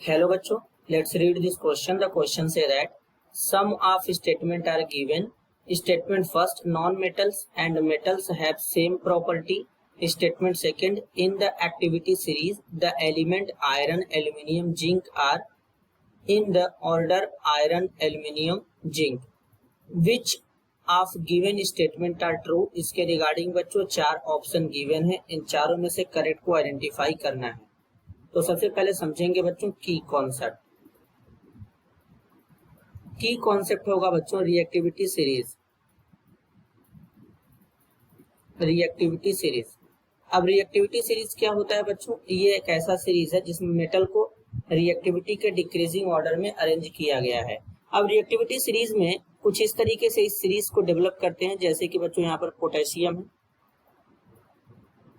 Hello बच्चों, let's read this question. The question say that sum of statement are given. Statement first, non-metals and metals have same property. Statement second, in the activity series, the element iron, aluminium, zinc are in the order iron, aluminium, zinc. Which of given statement are true? इसके regarding बच्चों चार option given है, इन चारों में से correct को identify करना है। तो सबसे पहले समझेंगे बच्चों की कॉन्सेप्ट। की कॉन्सेप्ट होगा बच्चों रिएक्टिविटी सीरीज। रिएक्टिविटी सीरीज, अब रिएक्टिविटी सीरीज क्या होता है बच्चों? ये एक ऐसा सीरीज है जिसमें मेटल को रिएक्टिविटी के डिक्रीजिंग ऑर्डर में अरेंज किया गया है। अब रिएक्टिविटी सीरीज में कुछ इस तरीके से इस सीरीज को डेवलप करते हैं, जैसे कि बच्चों यहाँ पर पोटेशियम है,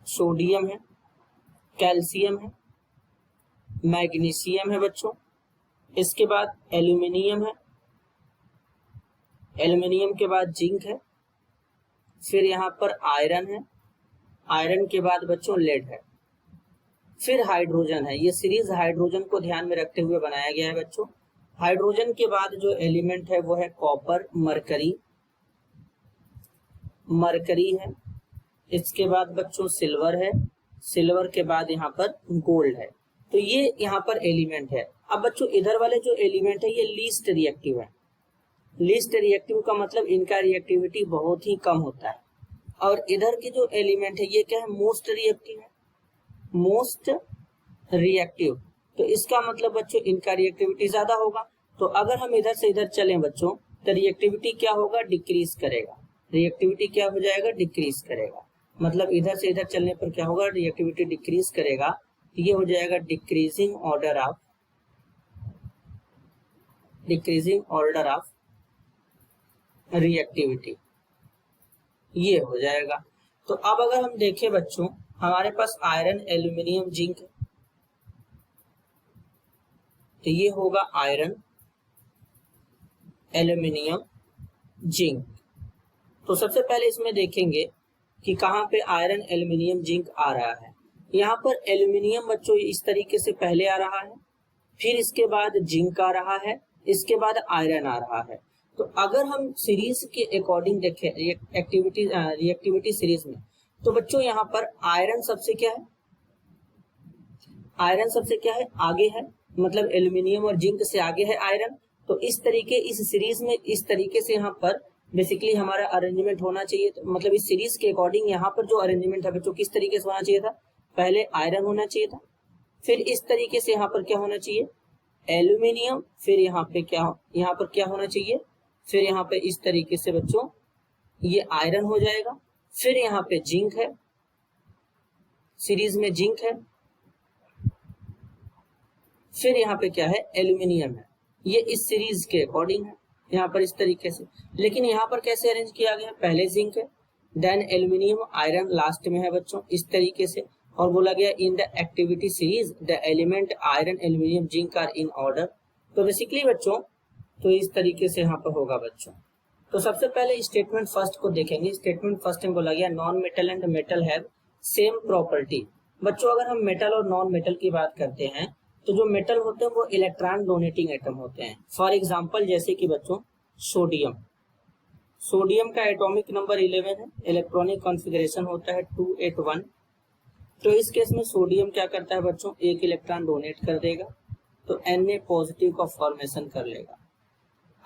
सोडियम है, कैल्शियम है, मैग्नीशियम है बच्चों, इसके बाद एल्यूमिनियम है, एल्यूमिनियम के बाद जिंक है, फिर यहाँ पर आयरन है, आयरन के बाद बच्चों लेड है, फिर हाइड्रोजन है। ये सीरीज हाइड्रोजन को ध्यान में रखते हुए बनाया गया है बच्चों। हाइड्रोजन के बाद जो एलिमेंट है वो है कॉपर, मरकरी, मरकरी है, इसके बाद बच्चों सिल्वर है, सिल्वर के बाद यहाँ पर गोल्ड है। तो ये यहाँ पर एलिमेंट है। अब बच्चों इधर वाले जो एलिमेंट है ये लीस्ट रिएक्टिव है। लीस्ट रिएक्टिव का मतलब इनका रिएक्टिविटी बहुत ही कम होता है। और इधर की जो एलिमेंट है ये क्या है? मोस्ट रिएक्टिव है, मोस्ट रिएक्टिव। तो इसका मतलब बच्चों इनका रिएक्टिविटी ज्यादा होगा। तो अगर हम इधर से इधर चलें बच्चों तो रिएक्टिविटी क्या होगा? डिक्रीज करेगा। रिएक्टिविटी क्या हो जाएगा? डिक्रीज करेगा। मतलब इधर से इधर चलने पर क्या होगा? रिएक्टिविटी डिक्रीज करेगा। ये हो जाएगा decreasing order of, decreasing order of reactivity, ये हो जाएगा। तो अब अगर हम देखें बच्चों, हमारे पास आयरन, एल्यूमिनियम, जिंक, तो ये होगा आयरन, एल्यूमिनियम, जिंक। तो सबसे पहले इसमें देखेंगे कि कहाँ पे आयरन, एल्यूमिनियम, जिंक आ रहा है। यहाँ पर एल्यूमिनियम बच्चों इस तरीके से पहले आ रहा है, फिर इसके बाद जिंक आ रहा है, इसके बाद आयरन आ रहा है। तो अगर हम सीरीज के अकॉर्डिंग देखें रिएक्टिविटी सीरीज में, तो बच्चों यहाँ पर आयरन सबसे क्या है? आयरन सबसे क्या है? आगे है, मतलब एल्यूमिनियम और जिंक से आगे है आयरन। तो इस तरीके इस सीरीज में इस तरीके से यहाँ पर बेसिकली हमारा अरेंजमेंट होना चाहिए। तो मतलब इस सीरीज के अकॉर्डिंग यहाँ पर जो अरेंजमेंट है बच्चों किस तरीके से होना चाहिए था? पहले आयरन होना चाहिए था, फिर इस तरीके से यहाँ पर क्या होना चाहिए? एल्यूमिनियम, फिर यहाँ पे क्या, यहाँ पर क्या होना चाहिए? फिर यहाँ पे इस तरीके से बच्चों ये आयरन हो जाएगा, फिर यहाँ पे जिंक है, सीरीज में जिंक है, फिर यहाँ पे क्या है? एल्यूमिनियम है। ये इस सीरीज के अकॉर्डिंग है यहाँ पर इस तरीके से। लेकिन यहाँ पर कैसे अरेंज किया गया? पहले जिंक है, देन एल्यूमिनियम, आयरन लास्ट में है बच्चों इस तरीके से। और बोला गया in the activity series the element iron, aluminium, zinc are in order. तो बेसिकली बच्चों तो इस तरीके से यहाँ पर होगा बच्चों। तो सबसे पहले स्टेटमेंट फर्स्ट को देखेंगे। स्टेटमेंट फर्स्ट में बोला गया non metal and metal have same property. बच्चों अगर हम मेटल और नॉन मेटल की बात करते हैं तो जो मेटल होते हैं वो इलेक्ट्रॉन डोनेटिंग एटम होते हैं। फॉर एग्जाम्पल जैसे कि बच्चों सोडियम, सोडियम का एटॉमिक नंबर 11 है, इलेक्ट्रॉनिक कॉन्फ़िगरेशन होता है 281। तो इस केस में सोडियम क्या करता है बच्चों? एक इलेक्ट्रॉन डोनेट कर देगा तो Na पॉजिटिव का फॉर्मेशन कर लेगा।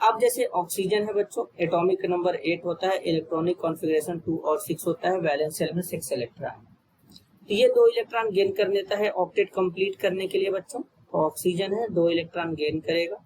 अब जैसे ऑक्सीजन है बच्चों, एटॉमिक नंबर 8 होता है, इलेक्ट्रॉनिक कॉन्फ़िगरेशन 2 और 6 होता है, वैलेंस शेल में 6 इलेक्ट्रॉन। तो ये 2 इलेक्ट्रॉन गेन कर लेता है ऑक्टेट कंप्लीट करने के लिए बच्चों। तो ऑक्सीजन है 2 इलेक्ट्रॉन गेन करेगा,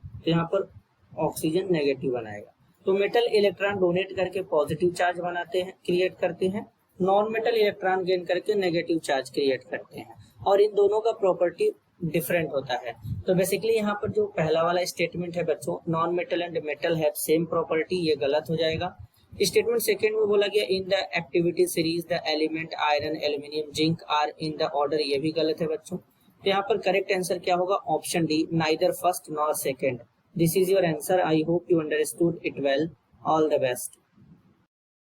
तो यहाँ पर ऑक्सीजन नेगेटिव बनाएगा। तो मेटल इलेक्ट्रॉन डोनेट करके पॉजिटिव चार्ज बनाते हैं, क्रिएट करते हैं, नॉन मेटल इलेक्ट्रॉन गेन करके नेगेटिव चार्ज क्रिएट करते हैं। और इन दोनों का प्रॉपर्टी डिफरेंट होता है। तो बेसिकली यहाँ पर जो पहला वाला स्टेटमेंट है बच्चों non metal and metal have same property, ये गलत हो जाएगा। स्टेटमेंट सेकंड में बोला गया in the activity series the element iron, aluminium, zinc are in the order, ये भी गलत है बच्चों। तो यहाँ पर करेक्ट आंसर क्या होगा? Option D, neither first nor second. This is your answer. I hope you understood it well. All the best.